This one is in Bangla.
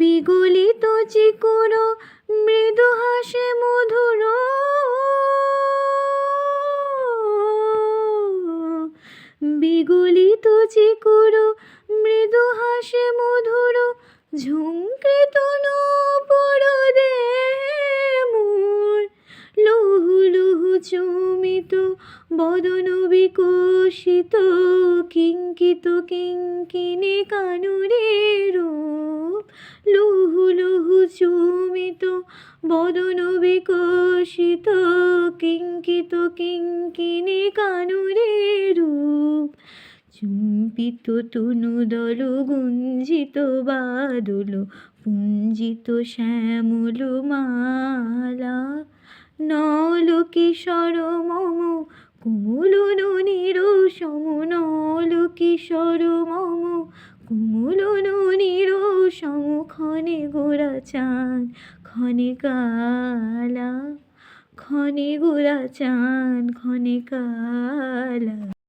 বিগলিত চিকুর মৃদু হাসে মধুর, বিগলিত চিকুর মৃদু হাসে মধুর, ঝুমকৃত নূপুর দেহে মোর, লুহু লুহু চুমিত বদন বিকশিত, কিঙ্কিত কিঙ্কিণী কাননে রূপ, লুহু লুহু চুমিত বদন বিকশিত, কিঙ্কিত কিঙ্কিণী কাননে রূপ। চুম্বিত তনুদল গুঞ্জিত বাদল, পুঞ্জিত শ্যামল মালা, নল কিশোর মম কুমুল ননির সম, নল কিশোর মম কুমুল ননির সম, ক্ষণে গোরা চাঁদ ক্ষণে কালা, ক্ষণে গোরা চাঁদ ক্ষণে কালা।